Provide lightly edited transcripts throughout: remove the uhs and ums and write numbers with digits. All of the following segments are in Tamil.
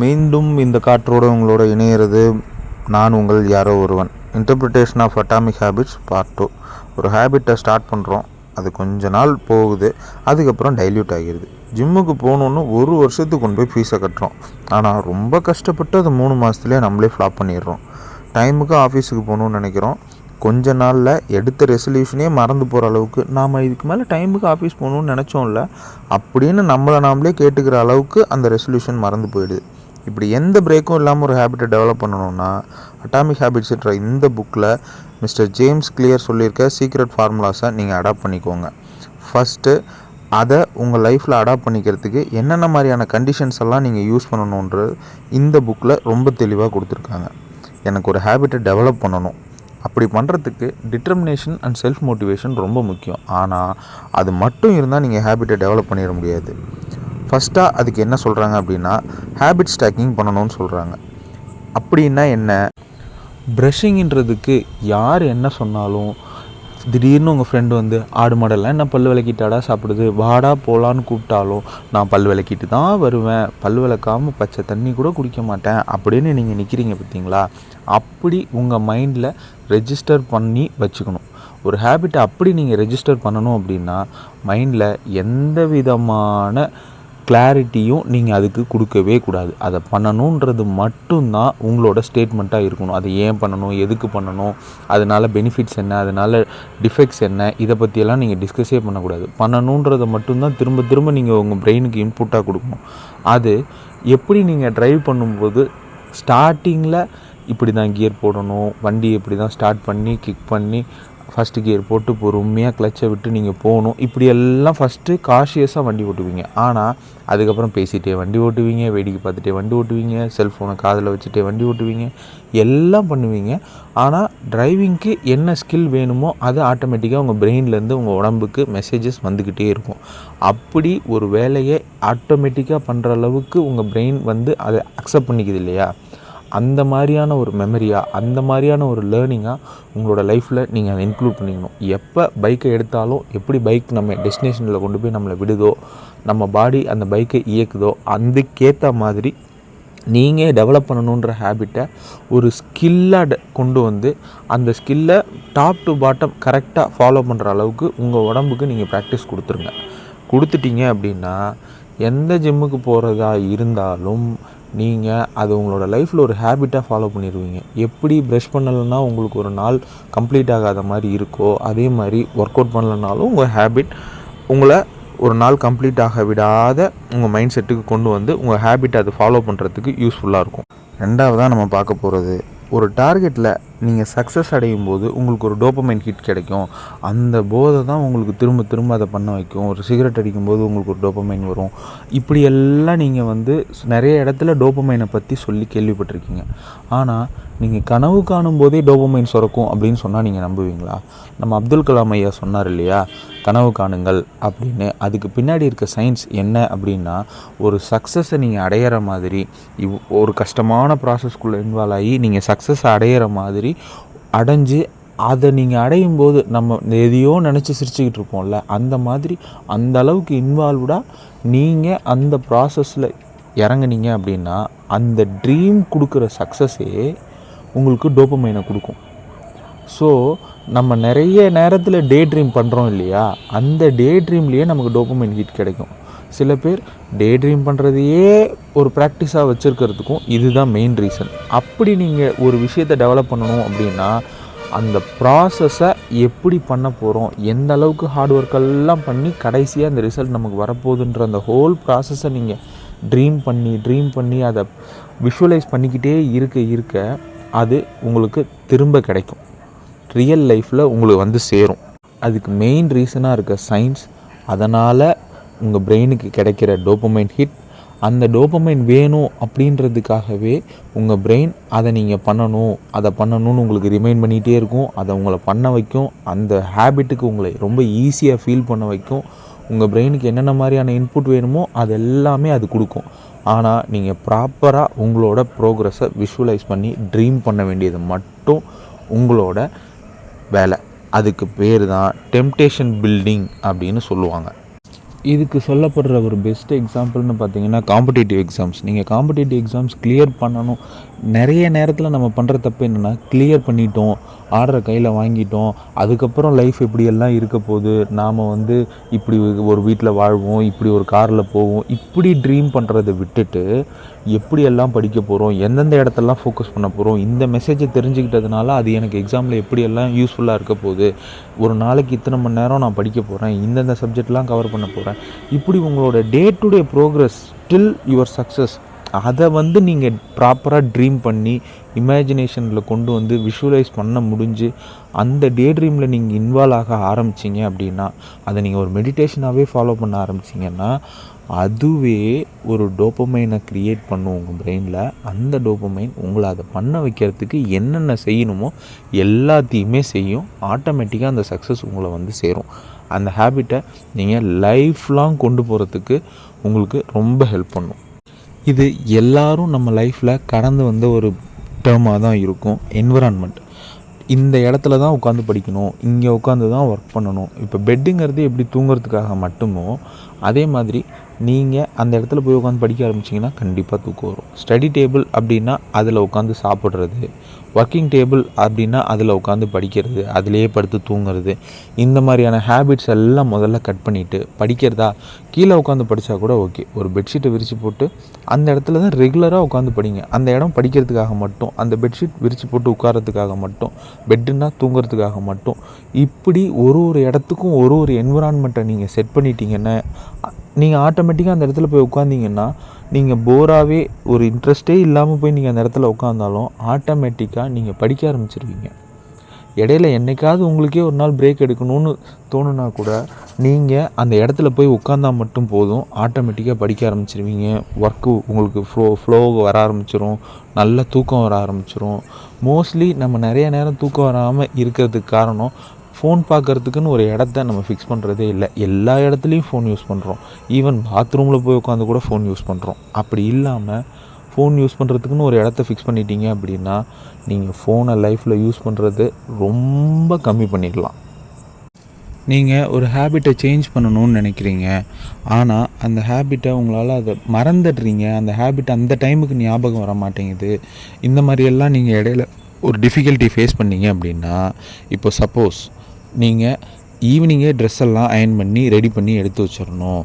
மீண்டும் இந்த காற்றோடு உங்களோட இணையிறது நான் உங்கள் யாரோ ஒருவன். Interpretation of atomic habits part 2. ஒரு ஹேபிட்டை ஸ்டார்ட் பண்ணுறோம், அது கொஞ்ச நாள் போகுது, அதுக்கப்புறம் டைல்யூட் ஆகிடுது. ஜிம்முக்கு போகணுன்னு ஒரு வருஷத்துக்கு கொண்டு போய் ஃபீஸை கட்டுறோம், ஆனால் ரொம்ப கஷ்டப்பட்டு அது 3 மாதத்துலேயே நம்மளே ஃப்ளாப் பண்ணிடுறோம். டைமுக்கு ஆஃபீஸுக்கு போகணுன்னு நினைக்கிறோம், கொஞ்ச நாளில் எடுத்த ரெசல்யூஷனே மறந்து போகிற அளவுக்கு நாம் இதுக்கு மேலே டைமுக்கு ஆஃபீஸ் போகணுன்னு நினச்சோம்ல அப்படின்னு நம்மளை நாமளே கேட்டுக்கிற அளவுக்கு அந்த ரெசல்யூஷன் மறந்து போயிடுது. இப்படி எந்த பிரேக்கும் இல்லாமல் ஒரு ஹேபிட்டை டெவலப் பண்ணணும்னா அட்டாமிக் ஹேபிட்ஸ்ன்ற இந்த புக்கில் மிஸ்டர் ஜேம்ஸ் கிளியர் சொல்லியிருக்க சீக்ரெட் ஃபார்முலாஸை நீங்கள் அடாப்ட் பண்ணிக்கோங்க. ஃபஸ்ட்டு அதை உங்கள் லைஃப்பில் அடாப்ட் பண்ணிக்கிறதுக்கு என்னென்ன மாதிரியான கண்டிஷன்ஸ் எல்லாம் நீங்கள் யூஸ் பண்ணணுன்றது இந்த புக்கில் ரொம்ப தெளிவாக கொடுத்துருக்காங்க. எனக்கு ஒரு ஹேபிட்டை டெவலப் பண்ணணும், அப்படி பண்ணுறதுக்கு டிட்டர்மினேஷன் அண்ட் செல்ஃப் மோட்டிவேஷன் ரொம்ப முக்கியம். ஆனால் அது மட்டும் இருந்தால் நீங்கள் ஹேபிட்டை டெவலப் பண்ணிட முடியாது. ஃபஸ்ட்டாக அதுக்கு என்ன சொல்கிறாங்க அப்படின்னா ஹேபிட் ஸ்டாக்கிங் பண்ணணும்னு சொல்கிறாங்க. அப்படின்னா என்ன? ப்ரஷிங்கிறதுக்கு யார் என்ன சொன்னாலும், திடீர்னு உங்கள் ஃப்ரெண்டு வந்து ஆடு மாடெல்லாம் என்ன பல் விளக்கிட்டாடா சாப்பிடுது, வாடா போகலான்னு கூப்பிட்டாலும் நான் பல் விளக்கிட்டு தான் வருவேன், பல் விளக்காமல் பச்சை தண்ணி கூட குடிக்க மாட்டேன் அப்படின்னு நீங்கள் நிற்கிறீங்க பார்த்தீங்களா? அப்படி உங்கள் மைண்டில் ரெஜிஸ்டர் பண்ணி வச்சுக்கணும். ஒரு ஹேபிட்டை அப்படி நீங்கள் ரெஜிஸ்டர் பண்ணணும் அப்படின்னா மைண்டில் எந்த விதமான கிளாரிட்டியும் நீங்கள் அதுக்கு கொடுக்கவே கூடாது. அதை பண்ணணுன்றது மட்டும்தான் உங்களோட ஸ்டேட்மெண்ட்டாக இருக்கணும். அதை ஏன் பண்ணணும், எதுக்கு பண்ணணும், அதனால் பெனிஃபிட்ஸ் என்ன, அதனால் டிஃபெக்ட்ஸ் என்ன, இதை பற்றியெல்லாம் நீங்கள் டிஸ்கஸே பண்ணக்கூடாது. பண்ணணுன்றதை மட்டும்தான் திரும்ப திரும்ப நீங்கள் உங்கள் பிரெயினுக்கு இன்புட்டாக கொடுக்கணும். அது எப்படி நீங்கள் ட்ரைவ் பண்ணும்போது ஸ்டார்டிங்கில் இப்படி தான் கியர் போடணும், வண்டி இப்படி தான் ஸ்டார்ட் பண்ணி கிக் பண்ணி ஃபஸ்ட்டு கியர் போட்டு பொறுமையாக கிளச்சை விட்டு நீங்கள் போகணும், இப்படி எல்லாம் ஃபஸ்ட்டு காஷியஸாக வண்டி ஓட்டுவீங்க. ஆனால் அதுக்கப்புறம் பேசிகிட்டே வண்டி ஓட்டுவீங்க, வேடிக்கை பார்த்துட்டே வண்டி ஓட்டுவீங்க, செல்ஃபோனை காதில் வச்சுட்டே வண்டி ஓட்டுவீங்க, எல்லாம் பண்ணுவீங்க. ஆனால் டிரைவிங்க்கு என்ன ஸ்கில் வேணுமோ அது ஆட்டோமேட்டிக்காக உங்கள் பிரெயின்லேருந்து உங்கள் உடம்புக்கு மெசேஜஸ் வந்துக்கிட்டே இருக்கும். அப்படி ஒரு வேலையை ஆட்டோமேட்டிக்காக பண்ணுற அளவுக்கு உங்கள் பிரெயின் வந்து அதை அக்செப்ட் பண்ணிக்குது இல்லையா? அந்த மாதிரியான ஒரு மெமரியாக, அந்த மாதிரியான ஒரு லேர்னிங்காக உங்களோட லைஃப்பில் நீங்கள் அதை இன்க்ளூட் பண்ணிக்கணும். எப்போ பைக்கை எடுத்தாலும், எப்படி பைக் நம்ம டெஸ்டினேஷனில் கொண்டு போய் நம்மளை விடுதோ, நம்ம பாடி அந்த பைக்கை இயக்குதோ, அதுக்கேற்ற மாதிரி நீங்கள் டெவலப் பண்ணணுன்ற ஹேபிட்டை ஒரு ஸ்கில்லாக கொண்டு வந்து அந்த ஸ்கில்லை டாப் டு பாட்டம் கரெக்டாக ஃபாலோ பண்ணுற அளவுக்கு உங்கள் உடம்புக்கு நீங்கள் ப்ராக்டிஸ் கொடுத்துட்டீங்க அப்படின்னா எந்த ஜிம்முக்கு போகிறதா இருந்தாலும் நீங்கள் அது உங்களோட லைஃப்பில் ஒரு ஹேபிட்டாக ஃபாலோ பண்ணிடுவீங்க. எப்படி ப்ரஷ் பண்ணலைன்னா உங்களுக்கு ஒரு நாள் கம்ப்ளீட் ஆகாத மாதிரி இருக்கோ, அதே மாதிரி ஒர்க் அவுட் பண்ணலைனாலும் உங்கள் ஹேபிட் உங்களை ஒரு நாள் கம்ப்ளீட் ஆக விடாத உங்கள் மைண்ட் செட்டுக்கு கொண்டு வந்து உங்கள் ஹேபிட்டை அது ஃபாலோ பண்ணுறதுக்கு யூஸ்ஃபுல்லாக இருக்கும். ரெண்டாவதாக நம்ம பார்க்க போகிறது, ஒரு டார்கெட்டில் நீங்கள் சக்ஸஸ் அடையும் போது உங்களுக்கு ஒரு டோபமைன் ஹிட் கிடைக்கும். அந்த போதை தான் உங்களுக்கு திரும்ப திரும்ப அதை பண்ண வைக்கும். ஒரு சிகரெட் அடிக்கும்போது உங்களுக்கு ஒரு டோபமைன் வரும். இப்படியெல்லாம் நீங்கள் வந்து நிறைய இடத்துல டோபமைனை பற்றி சொல்லி கேள்விப்பட்டிருக்கீங்க. ஆனால் நீங்கள் கனவு காணும் போதே டோபமைன் சுரக்கும் அப்படின்னு சொன்னால் நீங்கள் நம்புவீங்களா? நம்ம அப்துல் கலாம் ஐயா சொன்னார் இல்லையா, கனவு காணுங்கள் அப்படின்னு. அதுக்கு பின்னாடி இருக்க சயின்ஸ் என்ன அப்படின்னா, ஒரு சக்ஸஸை நீங்கள் அடையிற மாதிரி, ஒரு கஷ்டமான ப்ராசஸ்க்குள்ளே இன்வால்வ் ஆகி நீங்கள் சக்ஸஸை அடையிற மாதிரி அடைஞ்சு அதை நீங்கள் அடையும் போது நம்ம எதையோ நினச்சி சிரிச்சுக்கிட்டு இருப்போம்ல, அந்த மாதிரி அந்த அளவுக்கு இன்வால்வ்டாக நீங்கள் அந்த ப்ராசஸில் இறங்குனீங்க அப்படின்னா அந்த ட்ரீம் கொடுக்குற சக்ஸஸே உங்களுக்கு டோபமைனை கொடுக்கும். ஸோ நம்ம நிறைய நேரத்தில் டே ட்ரீம் பண்ணுறோம் இல்லையா, அந்த டே ட்ரீம்லேயே நமக்கு டோபமைன் ஹிட் கிடைக்கும். சில பேர் டே ட்ரீம் பண்ணுறதையே ஒரு ப்ராக்டிஸாக வச்சுருக்கிறதுக்கும் இதுதான் மெயின் ரீசன். அப்படி நீங்கள் ஒரு விஷயத்தை டெவலப் பண்ணணும் அப்படின்னா அந்த ப்ராசஸை எப்படி பண்ண போகிறோம், எந்த அளவுக்கு ஹார்ட் ஒர்க்கெல்லாம் பண்ணி கடைசியாக அந்த ரிசல்ட் நமக்கு வரப்போகுதுன்ற அந்த ஹோல் ப்ராசஸை நீங்கள் ட்ரீம் பண்ணி அதை விஷுவலைஸ் பண்ணிக்கிட்டே இருக்க அது உங்களுக்கு திரும்ப கிடைக்கும், ரியல் லைஃப்பில் உங்களுக்கு வந்து சேரும். அதுக்கு மெயின் ரீசனாக இருக்க சயின்ஸ். அதனால் உங்கள் பிரெயினுக்கு கிடைக்கிற டோபமைன் ஹிட், அந்த டோபமைன் வேணும் அப்படின்றதுக்காகவே உங்கள் பிரெயின் அதை நீங்கள் அதை பண்ணணும்னு உங்களுக்கு ரிமைண்ட் பண்ணிகிட்டே இருக்கும். அதை உங்களை பண்ண வைக்கும். அந்த ஹேபிட்டுக்கு உங்களை ரொம்ப ஈஸியாக ஃபீல் பண்ண வைக்கும். உங்கள் பிரெயினுக்கு என்னென்ன மாதிரியான இன்புட் வேணுமோ அது எல்லாமே அது கொடுக்கும். ஆனால் நீங்கள் ப்ராப்பராக உங்களோட ப்ரோக்ரஸை விஷுவலைஸ் பண்ணி ட்ரீம் பண்ண வேண்டியது மட்டும் உங்களோட வேலை. அதுக்கு பேர் தான் டெம்டேஷன் பில்டிங் அப்படின்னு சொல்லுவாங்க. இதுக்கு சொல்லப்படுற ஒரு பெஸ்ட் எக்ஸாம்பிள்னு பார்த்தீங்கன்னா காம்படிட்டிவ் எக்ஸாம்ஸ். நீங்கள் காம்படிட்டிவ் எக்ஸாம்ஸ் கிளியர் பண்ணணும். நிறைய நேரத்தில் நம்ம பண்ணுற தப்பு என்னென்னா, கிளியர் பண்ணிட்டோம், ஆர்டரை கையில் வாங்கிட்டோம், அதுக்கப்புறம் லைஃப் எப்படியெல்லாம் இருக்க போகுது, நாம் வந்து இப்படி ஒரு வீட்டில் வாழ்வோம், இப்படி ஒரு காரில் போவோம், இப்படி ட்ரீம் பண்ணுறதை விட்டுட்டு எப்படியெல்லாம் படிக்க போகிறோம், எந்தெந்த இடத்தெல்லாம் ஃபோக்கஸ் பண்ண போகிறோம், இந்த மெசேஜை தெரிஞ்சுக்கிட்டதுனால அது எனக்கு எக்ஸாமில் எப்படியெல்லாம் யூஸ்ஃபுல்லாக இருக்க போகுது, ஒரு நாளைக்கு இத்தனை மணி நேரம் நான் படிக்க போகிறேன், இந்தந்த சப்ஜெக்ட்லாம் கவர் பண்ண போகிறேன், இப்படி உங்களோட day to day progress till your success அதை வந்து நீங்கள் ப்ராப்பராக ட்ரீம் பண்ணி இமேஜினேஷனில் கொண்டு வந்து விஷுவலைஸ் பண்ண முடிஞ்சு அந்த டே ட்ரீமில் நீங்கள் இன்வால்வ் ஆக ஆரம்பிச்சிங்க அப்படின்னா, அதை நீங்கள் ஒரு மெடிடேஷனாகவே ஃபாலோ பண்ண ஆரம்பிச்சிங்கன்னா, அதுவே ஒரு டோப்பமைனை க்ரியேட் பண்ணும் உங்கள் பிரெயினில். அந்த டோப்பமைன் உங்களை அதை பண்ண வைக்கிறதுக்கு என்னென்ன செய்யணுமோ எல்லாத்தையுமே செய்யும். ஆட்டோமேட்டிக்காக அந்த சக்ஸஸ் உங்களை வந்து சேரும். அந்த ஹேபிட்டை நீங்கள் லைஃப் லாங் கொண்டு போகிறதுக்கு உங்களுக்கு ரொம்ப ஹெல்ப் பண்ணும். இது எல்லாரும் நம்ம லைஃப்பில் கடந்து வந்த ஒரு டேர்மாக தான் இருக்கும். என்விரான்மெண்ட், இந்த இடத்துல தான் உட்காந்து படிக்கணும், இங்கே உட்காந்து தான் ஒர்க் பண்ணணும். இப்போ பெட்டுங்கிறது எப்படி தூங்குறதுக்காக மட்டுமோ, அதே மாதிரி நீங்கள் அந்த இடத்துல போய் உட்காந்து படிக்க ஆரம்பிச்சிங்கன்னா கண்டிப்பாக தூக்கம் வரும். ஸ்டடி டேபிள் அப்படின்னா அதில் உட்காந்து சாப்பிட்றது, ஒர்க்கிங் டேபிள் அப்படின்னா அதில் உட்காந்து படிக்கிறது, அதிலேயே படுத்து தூங்குறது, இந்த மாதிரியான ஹேபிட்ஸ் எல்லாம் முதல்ல கட் பண்ணிவிட்டு, படிக்கிறதா கீழே உட்காந்து படித்தா கூட ஓகே, ஒரு பெட்ஷீட்டை விரித்து போட்டு அந்த இடத்துல தான் ரெகுலராக உட்காந்து படிங்க. அந்த இடம் படிக்கிறதுக்காக மட்டும், அந்த பெட்ஷீட் விரித்து போட்டு உட்காரத்துக்காக மட்டும், பெட்டுன்னா தூங்குறதுக்காக மட்டும், இப்படி ஒரு ஒரு இடத்துக்கும் ஒரு ஒரு என்விரான்மெண்ட்டை நீங்கள் செட் பண்ணிட்டீங்கன்னா, நீங்கள் ஆட்டோமேட்டிக்காக அந்த இடத்துல போய் உட்காந்திங்கன்னா, நீங்கள் போராகவே ஒரு இன்ட்ரெஸ்ட்டே இல்லாமல் போய் நீங்கள் அந்த இடத்துல உட்காந்தாலும் ஆட்டோமேட்டிக்காக நீங்கள் படிக்க ஆரம்பிச்சிருவீங்க. இடையில என்றைக்காவது உங்களுக்கே ஒரு நாள் பிரேக் எடுக்கணும்னு தோணுனா கூட நீங்கள் அந்த இடத்துல போய் உட்காந்தா மட்டும் போதும், ஆட்டோமேட்டிக்காக படிக்க ஆரம்பிச்சிருவீங்க. ஒர்க்கு உங்களுக்கு ஃப்ளோ வர ஆரம்பிச்சிரும், நல்ல தூக்கம் வர ஆரம்பிச்சிரும். மோஸ்ட்லி நம்ம நிறைய நேரம் தூக்கம் வராமல் இருக்கிறதுக்கு காரணம், ஃபோன் பார்க்குறதுக்குன்னு ஒரு இடத்த நம்ம ஃபிக்ஸ் பண்ணுறதே இல்லை. எல்லா இடத்துலையும் ஃபோன் யூஸ் பண்ணுறோம். ஈவன் பாத்ரூமில் போய் உட்காந்து கூட ஃபோன் யூஸ் பண்ணுறோம். அப்படி இல்லாமல் ஃபோன் யூஸ் பண்ணுறதுக்குன்னு ஒரு இடத்த ஃபிக்ஸ் பண்ணிட்டீங்க அப்படின்னா, நீங்கள் ஃபோனை லைஃப்பில் யூஸ் பண்ணுறது ரொம்ப கம்மி பண்ணிடலாம். நீங்கள் ஒரு ஹேபிட்டை சேஞ்ச் பண்ணணும்னு நினைக்கிறீங்க, ஆனால் அந்த ஹேபிட்டை உங்களால் அதை மறந்துடுறீங்க, அந்த ஹேபிட் அந்த டைமுக்கு ஞாபகம் வர மாட்டேங்குது, இந்த மாதிரியெல்லாம் நீங்கள் இடையில ஒரு டிஃபிகல்ட்டி ஃபேஸ் பண்ணீங்க அப்படின்னா, இப்போ சப்போஸ் நீங்கள் ஈவினிங்கே ட்ரெஸ் எல்லாம் அயர்ன் பண்ணி ரெடி பண்ணி எடுத்து வச்சிடணும்,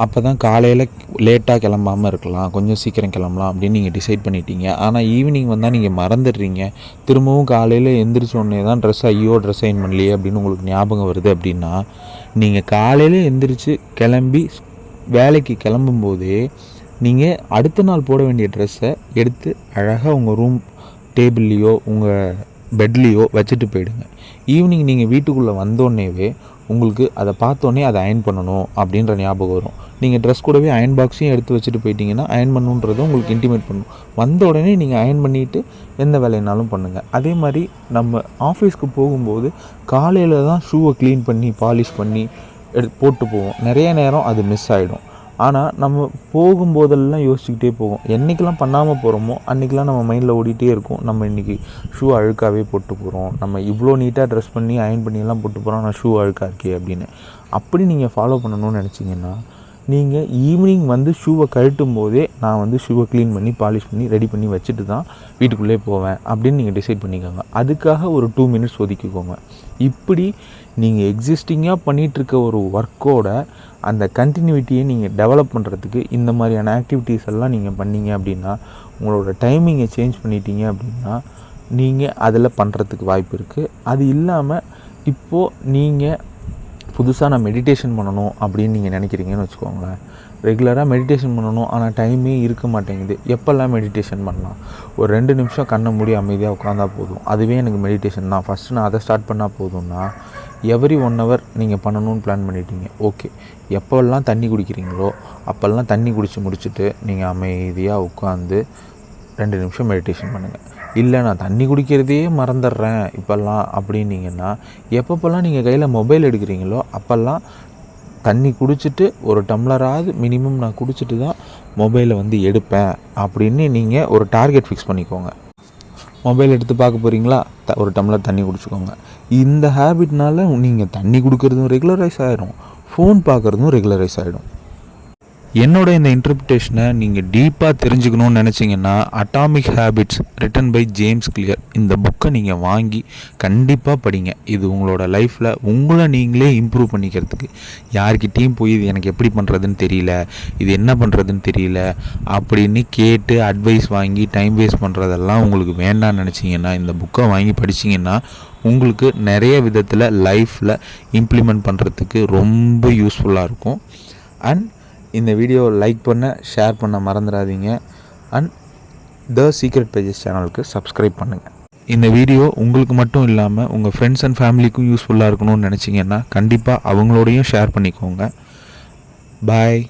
அப்போ தான் காலையில் லேட்டாக கிளம்பாமல் இருக்கலாம், கொஞ்சம் சீக்கிரம் கிளம்பலாம் அப்படின்னு நீங்கள் டிசைட் பண்ணிட்டீங்க. ஆனால் ஈவினிங் வந்தால் நீங்கள் மறந்துடுறீங்க, திரும்பவும் காலையில் எந்திரிச்சோடனே தான் ட்ரெஸ் அயர்ன் பண்ணலையே அப்படின்னு உங்களுக்கு ஞாபகம் வருது அப்படின்னா, நீங்கள் காலையில் எந்திரிச்சு கிளம்பி வேலைக்கு கிளம்பும்போதே நீங்கள் அடுத்த நாள் போட வேண்டிய ட்ரெஸ்ஸை எடுத்து அழகாக உங்கள் ரூம் டேபிள்லேயோ உங்கள் பெட்லேயோ வச்சுட்டு போயிடுங்க. ஈவினிங் நீங்கள் வீட்டுக்குள்ளே வந்தோடனேவே உங்களுக்கு அதை பார்த்தோன்னே அதை அயர்ன் பண்ணணும் அப்படின்ற ஞாபகம் வரும். நீங்கள் ட்ரெஸ் கூடவே அயர்ன் பாக்ஸையும் எடுத்து வச்சுட்டு போயிட்டீங்கன்னா அயர்ன் பண்ணுன்றதை உங்களுக்கு இன்டிமேட் பண்ணும். வந்த உடனே நீங்கள் அயர்ன் பண்ணிவிட்டு எந்த வேலைனாலும் பண்ணுங்கள். அதே மாதிரி நம்ம ஆஃபீஸ்க்கு போகும்போது காலையில் தான் ஷூவை க்ளீன் பண்ணி பாலிஷ் பண்ணி போட்டு போவோம். நிறைய நேரம் அது மிஸ் ஆகிடும். ஆனால் நம்ம போகும்போதெல்லாம் யோசிச்சுக்கிட்டே போவோம். என்றைக்கெல்லாம் பண்ணாமல் போகிறோமோ அன்றைக்கெலாம் நம்ம மைண்டில் ஓடிட்டே இருக்கும், நம்ம இன்றைக்கி ஷூ அழுக்காகவே போட்டு போகிறோம், நம்ம இவ்வளோ நீட்டாக ட்ரெஸ் பண்ணி அயர்ன் பண்ணியெல்லாம் போட்டு போகிறோம், ஆனால் ஷூ அழுக்காக இருக்கே அப்படின்னு. அப்படி நீங்கள் ஃபாலோ பண்ணணும்னு நினச்சிங்கன்னா, நீங்கள் ஈவினிங் வந்து ஷூவை கழட்டும் போதே நான் வந்து ஷூவை க்ளீன் பண்ணி பாலிஷ் பண்ணி ரெடி பண்ணி வச்சுட்டு தான் வீட்டுக்குள்ளே போவேன் அப்படின்னு நீங்கள் டிசைட் பண்ணிக்கோங்க. அதுக்காக ஒரு 2 மினிட்ஸ் ஒதுக்கிக்கோங்க. இப்படி நீங்கள் எக்ஸிஸ்டிங்காக பண்ணிகிட்ருக்க ஒரு ஒர்க்கோட அந்த கண்டினியூட்டியை நீங்கள் டெவலப் பண்ணுறதுக்கு இந்த மாதிரியான ஆக்டிவிட்டீஸ் எல்லாம் நீங்கள் பண்ணீங்க அப்படின்னா, உங்களோட டைமிங்கை சேஞ்ச் பண்ணிட்டீங்க அப்படின்னா நீங்கள் அதில் பண்ணுறதுக்கு வாய்ப்பு இருக்குது. அது இல்லாமல் இப்போது நீங்கள் புதுசாக நான் மெடிடேஷன் பண்ணணும் அப்படின்னு நீங்கள் நினைக்கிறீங்கன்னு வச்சுக்கோங்களேன். ரெகுலராக மெடிடேஷன் பண்ணணும், ஆனால் டைமே இருக்க மாட்டேங்குது. எப்போல்லாம் மெடிடேஷன் பண்ணலாம்? ஒரு 2 நிமிஷம் கண்ணை மூடி அமைதியாக உட்காந்தா போதும், அதுவே எனக்கு மெடிடேஷன் தான், ஃபஸ்ட்டு நான் அதை ஸ்டார்ட் பண்ணால் போதும்னா, எவ்ரி 1 hour நீங்கள் பண்ணணும்னு பிளான் பண்ணிட்டீங்க. ஓகே, எப்போல்லாம் தண்ணி குடிக்கிறீங்களோ அப்போல்லாம் தண்ணி குடித்து முடிச்சுட்டு நீங்கள் அமைதியாக உட்காந்து 2 நிமிஷம் மெடிடேஷன் பண்ணுங்கள். இல்லை நான் தண்ணி குடிக்கிறதையே மறந்துடுறேன் இப்போல்லாம் அப்படின்னீங்கன்னா, எப்பப்போல்லாம் நீங்கள் கையில் மொபைல் எடுக்கிறீங்களோ அப்போல்லாம் தண்ணி குடிச்சிட்டு ஒரு டம்ளராவது மினிமம் நான் குடிச்சிட்டு தான் மொபைலை வந்து எடுப்பேன் அப்படின்னு நீங்கள் ஒரு டார்கெட் ஃபிக்ஸ் பண்ணிக்கோங்க. மொபைல் எடுத்து பார்க்க போகிறீங்களா, ஒரு டம்ளர் தண்ணி குடிச்சிக்கோங்க. இந்த ஹேபிட்னால நீங்கள் தண்ணி குடிக்கிறதும் ரெகுலரைஸ் ஆகிரும், ஃபோன் பார்க்குறதும் ரெகுலரைஸ் ஆகிடும். என்னோட இந்த இன்டர்பிரிட்டேஷனை நீங்கள் டீப்பாக தெரிஞ்சுக்கணுன்னு நினச்சிங்கன்னா atomic habits written by James Clear இந்த புக்கை நீங்கள் வாங்கி கண்டிப்பாக படிங்க. இது உங்களோட லைஃப்பில் உங்களை நீங்களே இம்ப்ரூவ் பண்ணிக்கிறதுக்கு, யார்கிட்டேயும் போய் இது எனக்கு எப்படி பண்ணுறதுன்னு தெரியல, இது என்ன பண்ணுறதுன்னு தெரியல அப்படின்னு கேட்டு அட்வைஸ் வாங்கி டைம் வேஸ்ட் பண்ணுறதெல்லாம் உங்களுக்கு வேண்டாம்னு நினச்சிங்கன்னா இந்த புக்கை வாங்கி படிச்சிங்கன்னா உங்களுக்கு நிறைய விதத்தில் லைஃப்பில் இம்ப்ளிமெண்ட் பண்ணுறதுக்கு ரொம்ப யூஸ்ஃபுல்லாக இருக்கும். அண்ட் இந்த வீடியோ லைக் பண்ண, ஷேர் பண்ண மறந்துடாதீங்க. அண்ட் த சீக்ரெட் பேஜஸ் சேனலுக்கு சப்ஸ்கிரைப் பண்ணுங்கள். இந்த வீடியோ உங்களுக்கு மட்டும் இல்லாமல் உங்கள் ஃப்ரெண்ட்ஸ் அண்ட் ஃபேமிலிக்கும் யூஸ்ஃபுல்லாக இருக்கணும்னு நினச்சிங்கன்னா கண்டிப்பாக அவங்களோடையும் ஷேர் பண்ணிக்கோங்க. பாய்.